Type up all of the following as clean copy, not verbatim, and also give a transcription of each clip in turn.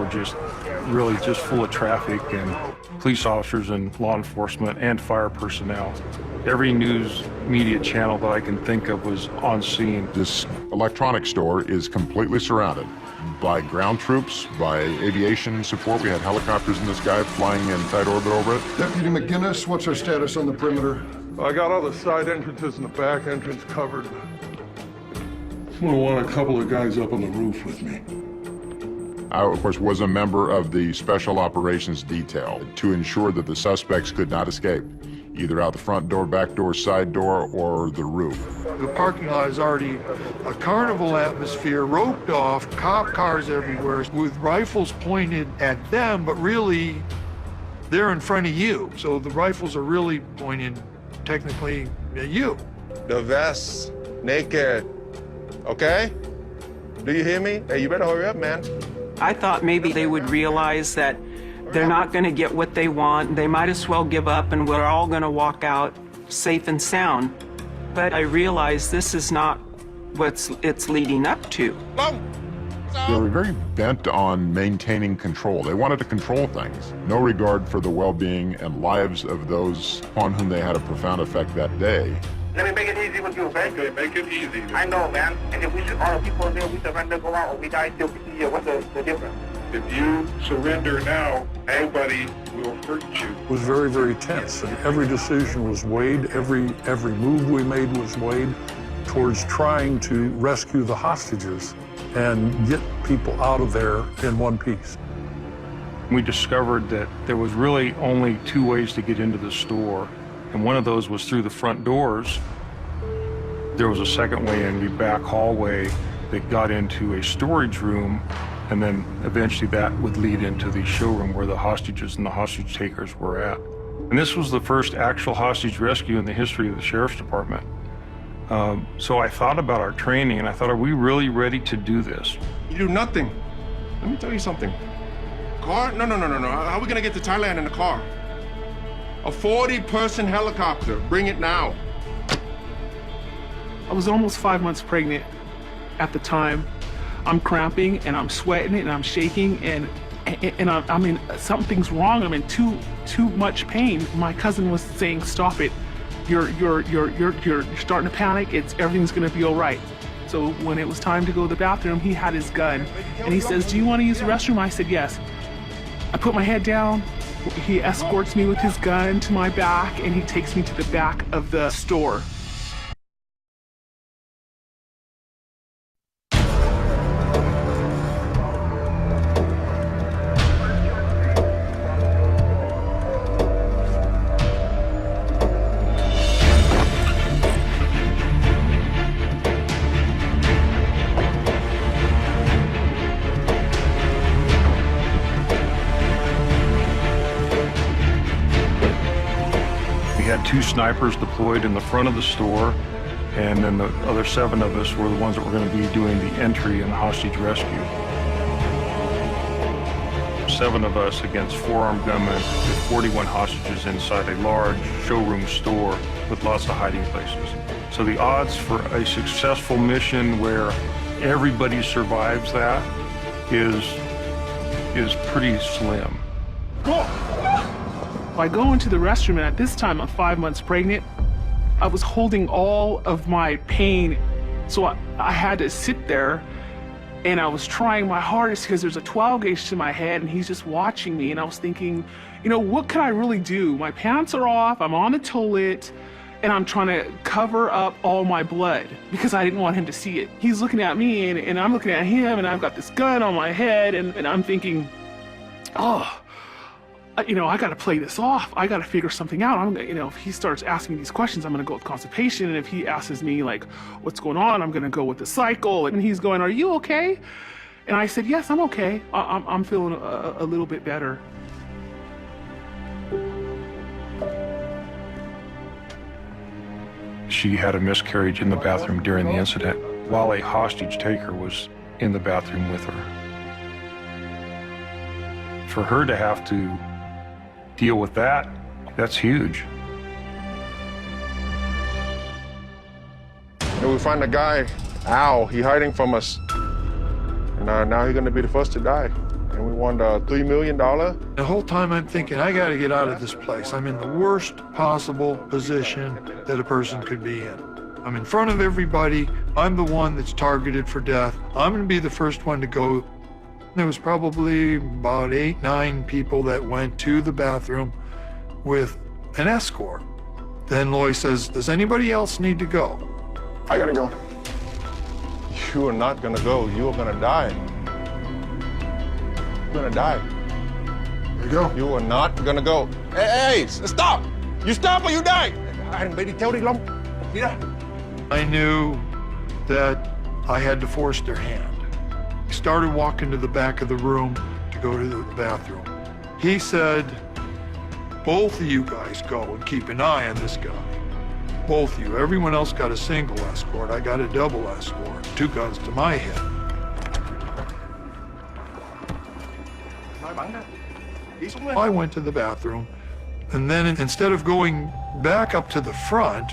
were just really just full of traffic and police officers and law enforcement and fire personnel. Every news media channel that I can think of was on scene. This electronics store is completely surrounded by ground troops, by aviation support. We had helicopters in the sky flying in tight orbit over it. Deputy McGinnis, what's our status on the perimeter? I got all the side entrances and the back entrance covered. I'm gonna want a couple of guys up on the roof with me. I, of course, was a member of the Special Operations Detail to ensure that the suspects could not escape, either out the front door, back door, side door, or the roof. The parking lot is already a carnival atmosphere, roped off, cop cars everywhere, with rifles pointed at them, but really, they're in front of you. So the rifles are really pointed, technically, at you. The vest, naked, okay? Do you hear me? Hey, you better hurry up, man. I thought maybe they would realize that they're not going to get what they want. They might as well give up and we're all going to walk out safe and sound. But I realized this is not what it's leading up to. They were very bent on maintaining control. They wanted to control things. No regard for the well-being and lives of those upon whom they had a profound effect that day. Let me make it easy with you, okay? Okay, make it easy. I know, man. And if we should, all the people in there, we surrender, go out, or we die still 50 years, what's the difference? If you surrender now, nobody will hurt you. It was very, very tense, and every decision was weighed, every move we made was weighed towards trying to rescue the hostages and get people out of there in one piece. We discovered that there was really only two ways to get into the store, and one of those was through the front doors. There was a second way in the back hallway that got into a storage room, and then eventually that would lead into the showroom where the hostages and the hostage takers were at. And this was the first actual hostage rescue in the history of the Sheriff's Department. So I thought about our training, and I thought, are we really ready to do this? You do nothing. Let me tell you something. Car? No. How are we gonna get to Thailand in the car? A 40-person helicopter. Bring it now. I was almost 5 months pregnant at the time. I'm cramping and I'm sweating and I'm shaking and I mean, something's wrong. I'm in too much pain. My cousin was saying, "Stop it. You're starting to panic. Everything's gonna be all right." So when it was time to go to the bathroom, he had his gun and he says, "Do you want to use the restroom?" I said, "Yes." I put my head down. He escorts me with his gun to my back and he takes me to the back of the store. We had 2 snipers deployed in the front of the store, and then the other 7 of us were the ones that were going to be doing the entry and hostage rescue. 7 of us against 4 armed gunmen with 41 hostages inside a large showroom store with lots of hiding places. So the odds for a successful mission where everybody survives that is pretty slim. I go into the restroom, and at this time, I'm 5 months pregnant. I was holding all of my pain, so I had to sit there, and I was trying my hardest because there's a 12 gauge to my head, and he's just watching me, and I was thinking, you know, what can I really do? My pants are off, I'm on the toilet, and I'm trying to cover up all my blood because I didn't want him to see it. He's looking at me, and I'm looking at him, and I've got this gun on my head, and I'm thinking, oh, you know, I got to play this off. I got to figure something out. You know, if he starts asking me these questions, I'm going to go with constipation. And if he asks me, like, what's going on, I'm going to go with the cycle. And he's going, "Are you okay?" And I said, "Yes, I'm okay. I'm feeling a little bit better." She had a miscarriage in the bathroom during the incident while a hostage taker was in the bathroom with her. For her to have to deal with that, that's huge. And we find a guy, Al, he hiding from us. And now he's gonna be the first to die. and we won $3 million. The whole time I'm thinking, I got to get out of this place. I'm in the worst possible position that a person could be in. I'm in front of everybody. I'm the one that's targeted for death. I'm going to be the first one to go. There was probably about 8, 9 people that went to the bathroom with an escort. Then Loy says, does anybody else need to go? I gotta go. You are not gonna go. You are gonna die. You're gonna die. There you go. You are not gonna go. Hey, stop! You stop or you die! I knew that I had to force their hand. I started walking to the back of the room to go to the bathroom. He said, both of you guys go and keep an eye on this guy. Both of you. Everyone else got a single escort. I got a double escort. 2 guns to my head. I went to the bathroom, and then instead of going back up to the front,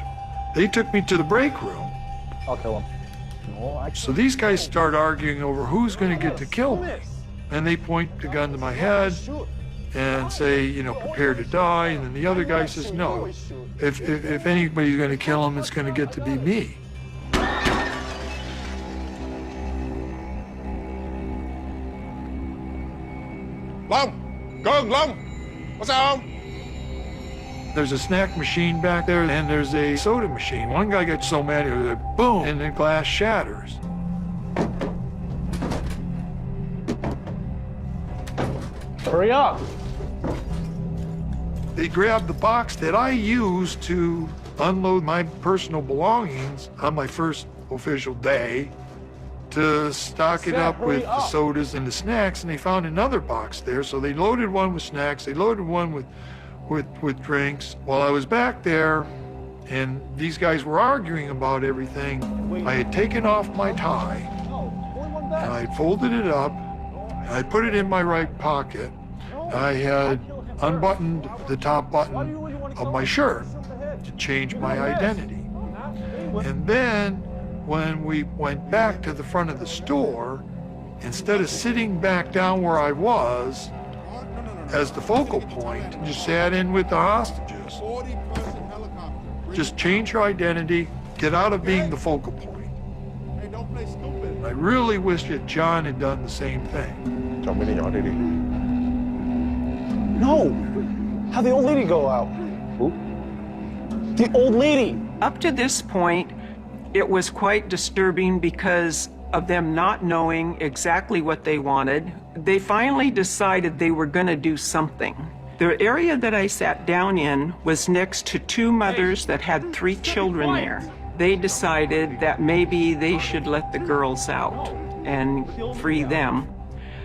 they took me to the break room. I'll kill him. So these guys start arguing over who's going to get to kill me. And they point the gun to my head and say, you know, prepare to die. And then the other guy says, no, if anybody's going to kill him, it's going to get to be me. Long. What's up? There's a snack machine back there, and there's a soda machine. One guy gets so mad, he was like, boom, and the glass shatters. Hurry up! They grabbed the box that I used to unload my personal belongings on my first official day to stock it up with the sodas and the snacks, and they found another box there. So they loaded one with snacks, they loaded one with drinks. While I was back there and these guys were arguing about everything, I had taken off my tie and I folded it up and I put it in my right pocket. I had unbuttoned the top button of my shirt to change my identity. And then when we went back to the front of the store, instead of sitting back down where I was as the focal point, just sat in with the hostages. Just change your identity, get out of being the focal point. I really wish that John had done the same thing. No! How'd the old lady go out? Who? The old lady! Up to this point, it was quite disturbing because of them not knowing exactly what they wanted. They finally decided they were going to do something. The area that I sat down in was next to 2 mothers that had 3 children there. They decided that maybe they should let the girls out and free them.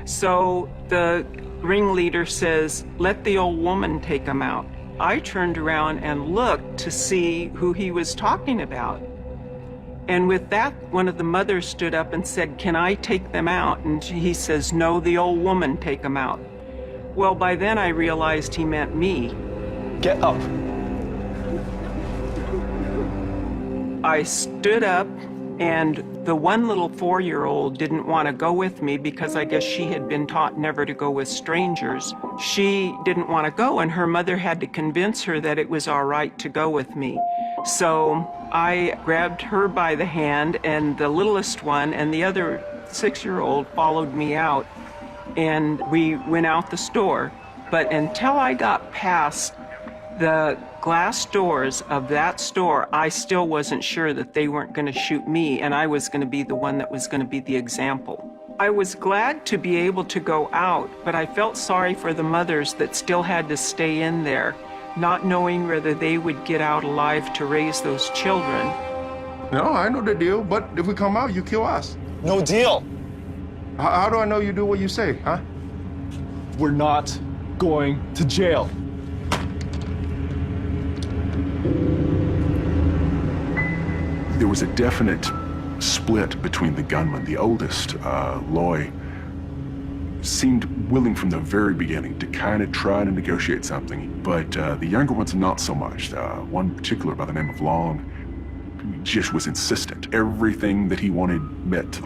So the ringleader says, let the old woman take them out. I turned around and looked to see who he was talking about. And with that, one of the mothers stood up and said, can I take them out? And he says, no, the old woman, take them out. Well, by then I realized he meant me. Get up. I stood up, and the one little 4-year-old didn't want to go with me because I guess she had been taught never to go with strangers. She didn't want to go, and her mother had to convince her that it was all right to go with me. So I grabbed her by the hand, and the littlest one and the other 6-year-old followed me out, and we went out the store. But until I got past the glass doors of that store, I still wasn't sure that they weren't going to shoot me, and I was going to be the one that was going to be the example. I was glad to be able to go out, but I felt sorry for the mothers that still had to stay in there, not knowing whether they would get out alive to raise those children. No, I know the deal, but if we come out, you kill us. No deal. How do I know you do what you say, huh? We're not going to jail. There was a definite split between the gunmen. The oldest, Loy, seemed willing from the very beginning to kind of try to negotiate something, but the younger ones not so much. One particular by the name of Long just was insistent. Everything that he wanted met to the